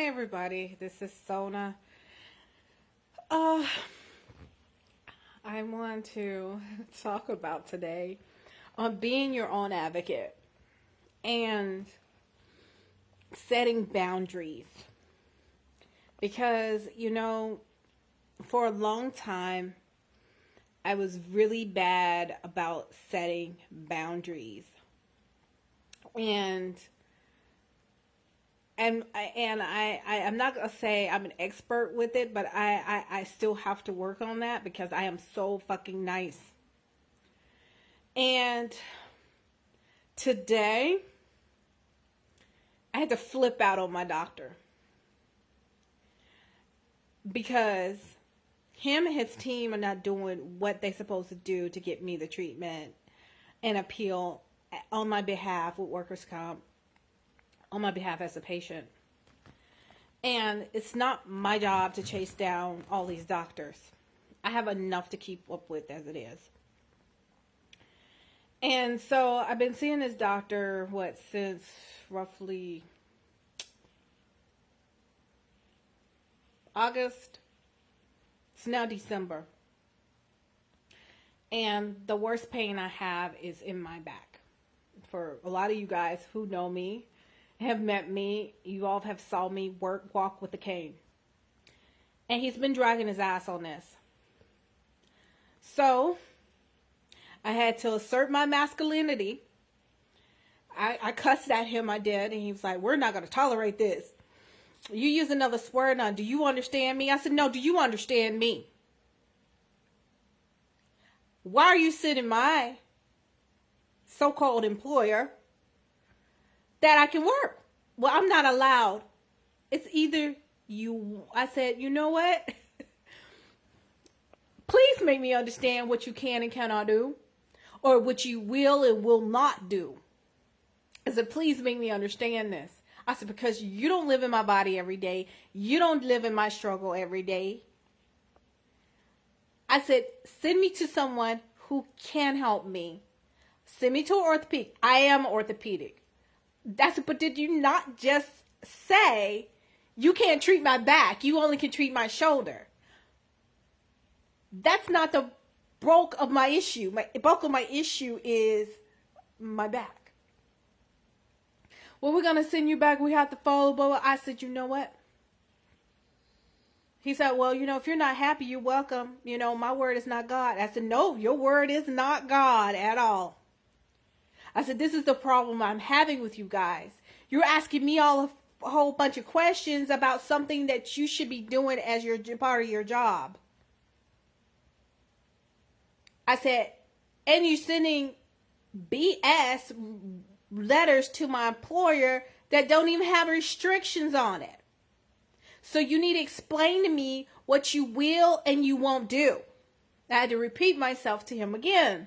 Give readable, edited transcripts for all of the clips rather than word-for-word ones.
everybody, this is Sona. Uh, I want to talk about today on being your own advocate and setting boundaries. Because, for a long time, I was really bad about setting boundaries. I'm not gonna say I'm an expert with it, but I still have to work on that because I am so fucking nice. And today I had to flip out on my doctor because him and his team are not doing what they're supposed to do to get me the treatment and appeal on my behalf with workers' comp, on my behalf as a patient. And it's not my job to chase down all these doctors. I have enough to keep up with as it is. And so I've been seeing this doctor, since roughly August. It's now December. And the worst pain I have is in my back. For a lot of you guys who know me, have met me, you all have saw me walk with a cane. And he's been dragging his ass on this. So, I had to assert my masculinity. I cussed at him, I did, and he was like, we're not going to tolerate this. You use another swear now. Do you understand me? I said, no, do you understand me? Why are you sitting my so-called employer that I can work? Well, I'm not allowed. It's either you. I said, you know what? Please make me understand what you can and cannot do, or what you will and will not do. I said, please make me understand this. I said, because you don't live in my body every day. You don't live in my struggle every day. I said, send me to someone who can help me. Send me to an orthopedic. I am orthopedic. But did you not just say you can't treat my back? You only can treat my shoulder. That's not the bulk of my issue. The bulk of my issue is my back. Well, we're going to send you back. We have to follow. Blah. I said, you know what? He said, well, if you're not happy, you're welcome. My word is not God. I said, no, your word is not God at all. I said, this is the problem I'm having with you guys. You're asking me a whole bunch of questions about something that you should be doing as your part of your job. I said, and you're sending BS letters to my employer that don't even have restrictions on it. So you need to explain to me what you will and you won't do. I had to repeat myself to him again.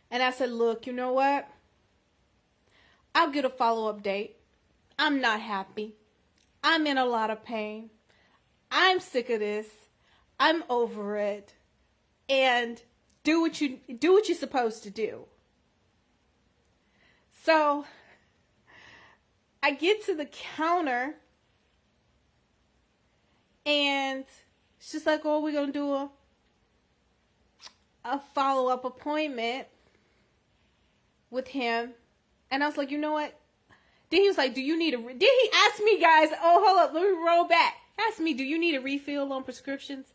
And I said, look, you know what? I'll get a follow-up date. I'm not happy. I'm in a lot of pain. I'm sick of this. I'm over it. And do what you're supposed to do. So I get to the counter and it's just like, oh, we're going to do a follow-up appointment with him. And I was like, you know what? Then he was like, did he ask me, guys, oh, hold up, let me roll back. He asked me, do you need a refill on prescriptions?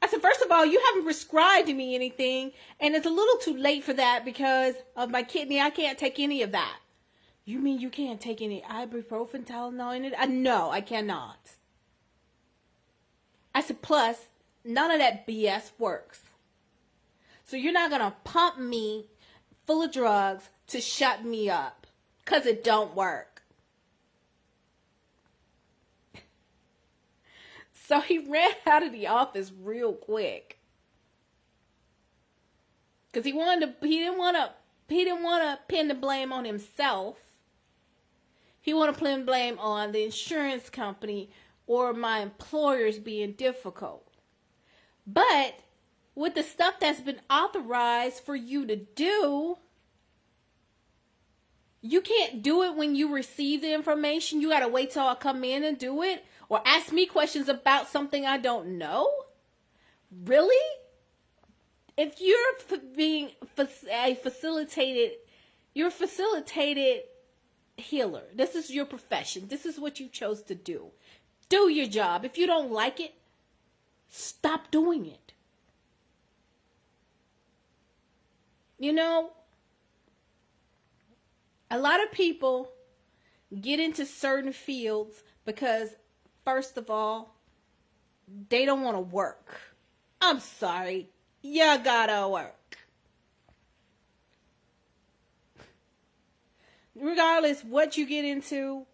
I said, first of all, you haven't prescribed me anything, and it's a little too late for that because of my kidney. I can't take any of that. You mean you can't take any ibuprofen, Tylenol in it? No, I cannot. I said, plus, none of that BS works. So you're not going to pump me full of drugs to shut me up, because it don't work. So he ran out of the office real quick. Because he didn't want to pin the blame on himself. He wanted to pin blame on the insurance company or my employers being difficult. But with the stuff that's been authorized for you to do, You can't do it when you receive the information. You got to wait till I come in and do it, or ask me questions about something I don't know. Really? If you're being a facilitated, you're a facilitated healer. This is your profession. This is what you chose to do. Do your job. If you don't like it, stop doing it. You know, a lot of people get into certain fields because, first of all, they don't want to work. I'm sorry. You gotta work. Regardless what you get into,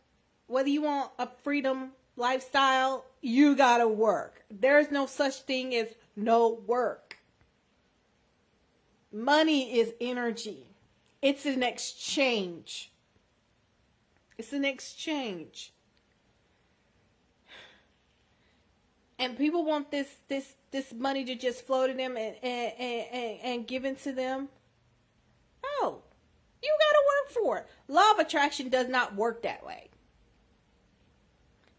whether you want a freedom lifestyle, you gotta work. There's no such thing as no work. Money is energy. It's an exchange. It's an exchange. And people want this money to just flow to them and given to them. No. You gotta work for it. Law of attraction does not work that way.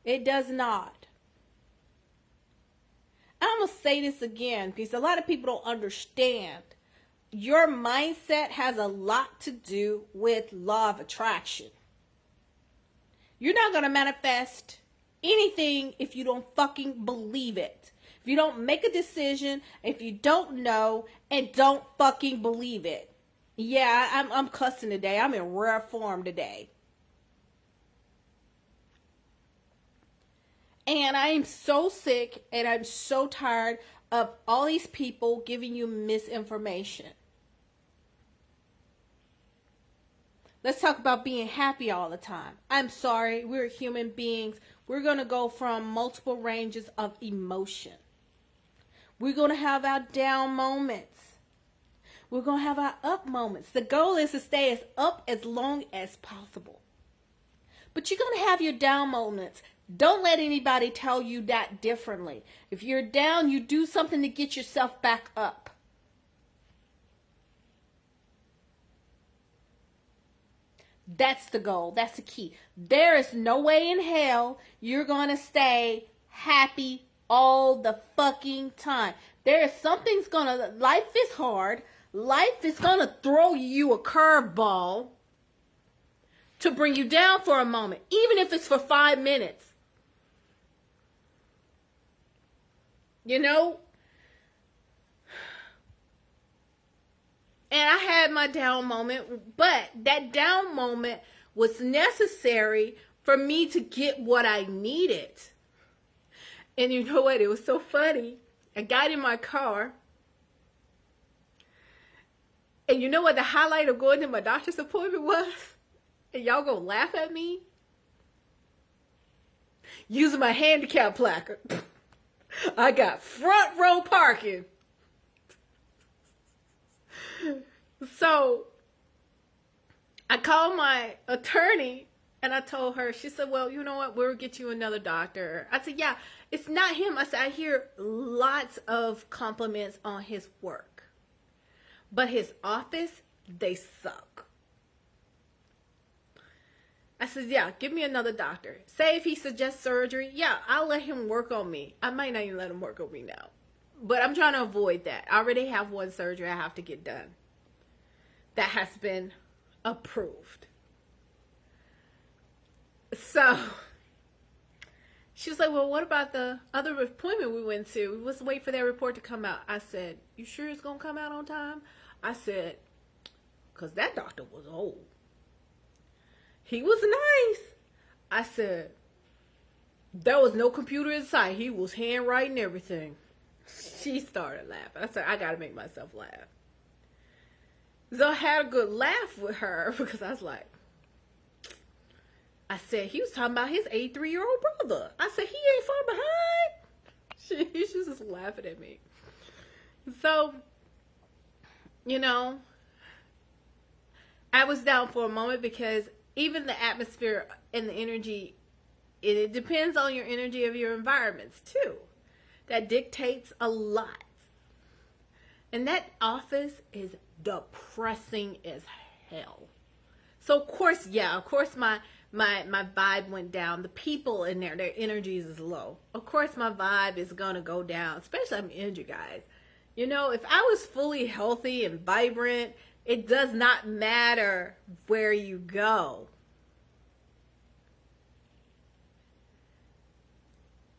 It does not. I'm going to say this again because a lot of people don't understand. Your mindset has a lot to do with law of attraction. You're not going to manifest anything if you don't fucking believe it. If you don't make a decision, if you don't know, and don't fucking believe it. Yeah, I'm cussing today. I'm in rare form today. And I am so sick and I'm so tired of all these people giving you misinformation. Let's talk about being happy all the time. I'm sorry, we're human beings. We're going to go from multiple ranges of emotion. We're going to have our down moments. We're going to have our up moments. The goal is to stay as up as long as possible. But you're going to have your down moments. Don't let anybody tell you that differently. If you're down, you do something to get yourself back up. That's the goal. That's the key. There is no way in hell you're going to stay happy all the fucking time. There is something's going to, life is hard. Life is going to throw you a curveball to bring you down for a moment, even if it's for 5 minutes. You know? And I had my down moment, but that down moment was necessary for me to get what I needed. And you know what? It was so funny. I got in my car. And you know what the highlight of going to my doctor's appointment was? And y'all gonna laugh at me? Using my handicap placard. I got front row parking. So I called my attorney and I told her, she said, well, you know what? We'll get you another doctor. I said, yeah, it's not him. I said, I hear lots of compliments on his work, but his office, they suck. I said, yeah, give me another doctor. Say if he suggests surgery, yeah, I'll let him work on me. I might not even let him work on me now. But I'm trying to avoid that. I already have one surgery I have to get done that has been approved. So she was like, well, what about the other appointment we went to? We was waiting for that report to come out. I said, you sure it's going to come out on time? I said, because that doctor was old. He was nice. I said, there was no computer in sight. He was handwriting everything. She started laughing. I said, I got to make myself laugh. So I had a good laugh with her because I was like, I said, he was talking about his 83-year-old brother. I said, he ain't far behind. She's just laughing at me. So, you know, I was down for a moment because even the atmosphere and the energy, it depends on your energy of your environments too. That dictates a lot. And that office is depressing as hell. So of course, yeah, of course my vibe went down. The people in there, their energies is low. Of course my vibe is gonna go down, especially I'm injured, guys. You know, if I was fully healthy and vibrant, it does not matter where you go.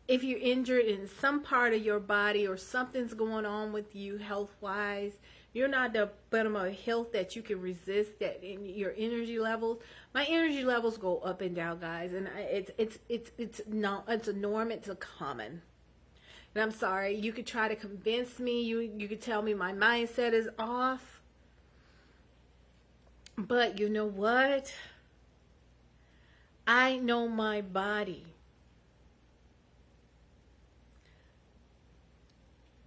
If you're injured in some part of your body or something's going on with you health wise, you're not the bottom of health that you can resist that in your energy levels. My energy levels go up and down, guys, and it's a norm, it's a common. And I'm sorry, you could try to convince me, you could tell me my mindset is off. But you know what? I know my body.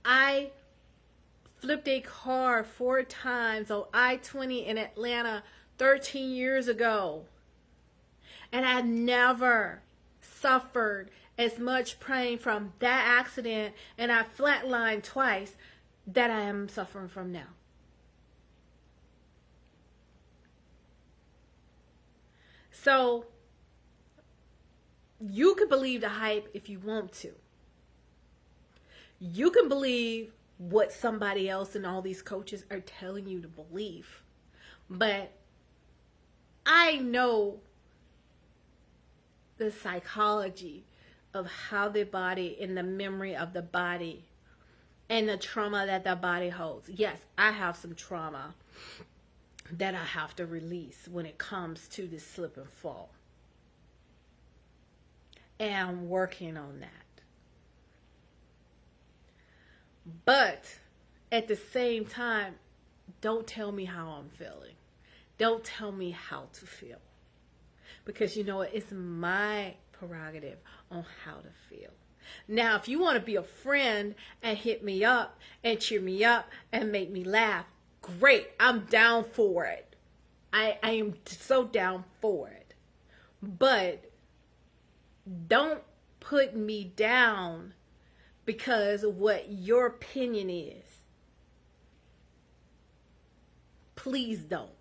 I flipped a car 4 times on I-20 in Atlanta 13 years ago. And I never suffered as much pain from that accident, and I flatlined twice, that I am suffering from now. So you can believe the hype if you want to. You can believe what somebody else and all these coaches are telling you to believe. But I know the psychology of how the body and the memory of the body and the trauma that the body holds. Yes, I have some trauma that I have to release when it comes to this slip and fall. And I'm working on that. But at the same time, don't tell me how I'm feeling. Don't tell me how to feel. Because you know what? It's my prerogative on how to feel. Now, if you want to be a friend and hit me up and cheer me up and make me laugh, great. I'm down for it. I am so down for it. But don't put me down because of what your opinion is. Please don't.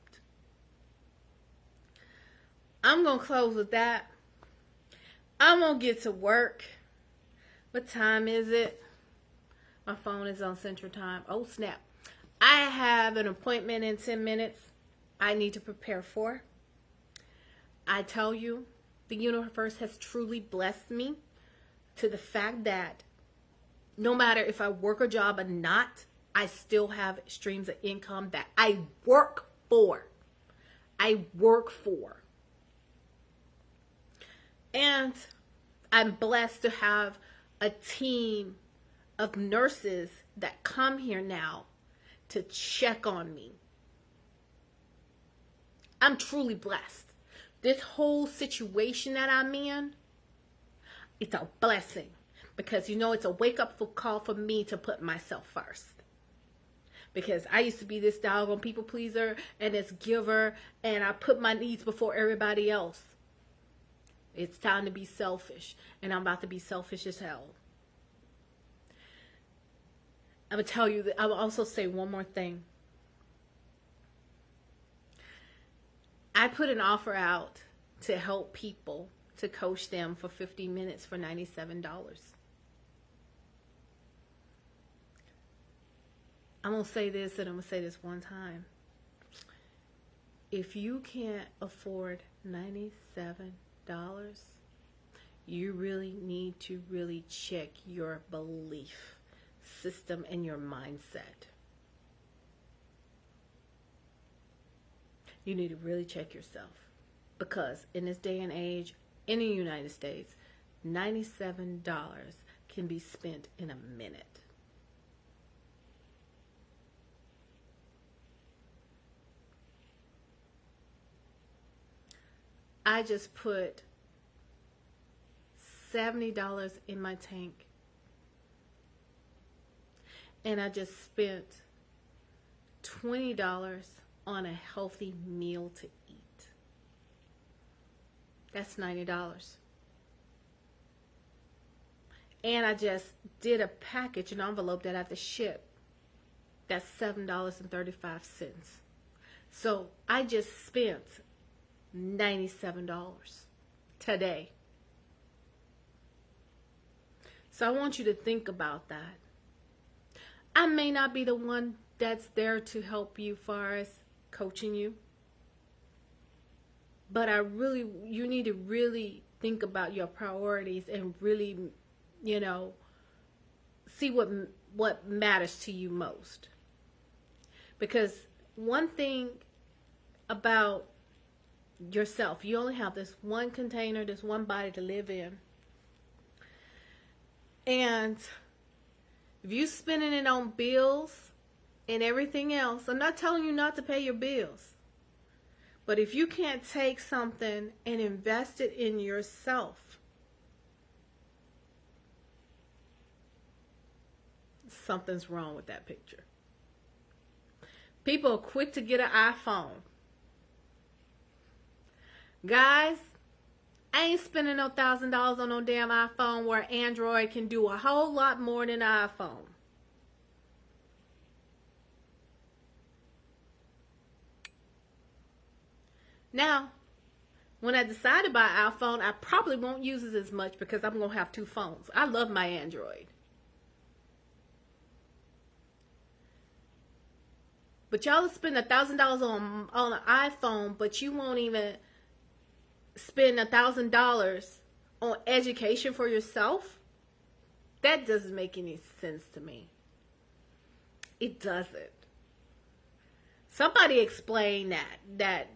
I'm going to close with that. I'm going to get to work. What time is it? My phone is on Central Time. Oh, snap. I have an appointment in 10 minutes I need to prepare for. I tell you, the universe has truly blessed me to the fact that no matter if I work a job or not, I still have streams of income that I work for. I work for. And I'm blessed to have a team of nurses that come here now to check on me. I'm truly blessed. This whole situation that I'm in, it's a blessing. Because, you know, it's a wake-up call for me to put myself first. Because I used to be this doggone people pleaser and this giver, and I put my needs before everybody else. It's time to be selfish, and I'm about to be selfish as hell. I'm going to tell you that. I will also say one more thing. I put an offer out to help people, to coach them for 50 minutes for $97. I'm going to say this, and I'm going to say this one time. If you can't afford $97, you really need to really check your belief system and your mindset. You need to really check yourself. Because in this day and age, in the United States, $97 can be spent in a minute. I just put $70 in my tank, and I just spent $20 on a healthy meal to eat. That's $90. And I just did a package, an envelope that I have to ship. That's $7.35. So I just spent $97 today. So I want you to think about that. I may not be the one that's there to help you far as coaching you, but you need to really think about your priorities and really, see what matters to you most. Because one thing about yourself, you only have this one container, this one body to live in. And if you spending it on bills and everything else, I'm not telling you not to pay your bills. But if you can't take something and invest it in yourself, something's wrong with that picture. People are quick to get an iPhone. Guys, I ain't spending no $1,000 on no damn iPhone where Android can do a whole lot more than an iPhone. Now, when I decide to buy an iPhone, I probably won't use it as much because I'm going to have two phones. I love my Android. But y'all spend $1,000 on an iPhone, but you won't even spend $1,000 on education for yourself? That doesn't make any sense to me. It doesn't. Somebody explain that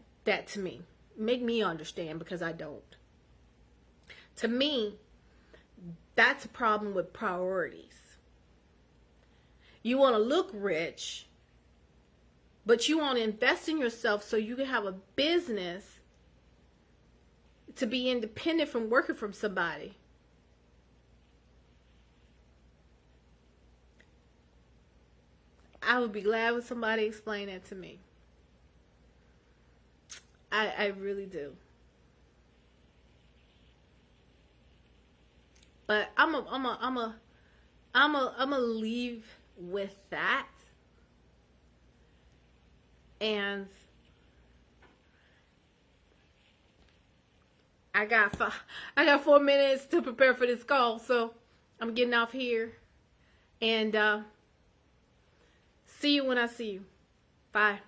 to me. Make me understand, because I don't. To me, that's a problem with priorities. You want to look rich, but you want to invest in yourself so you can have a business to be independent from working from somebody. I would be glad when somebody explained that to me. I really do. But I'm a leave with that. And I got 4 minutes to prepare for this call, so I'm getting off here. And see you when I see you. Bye.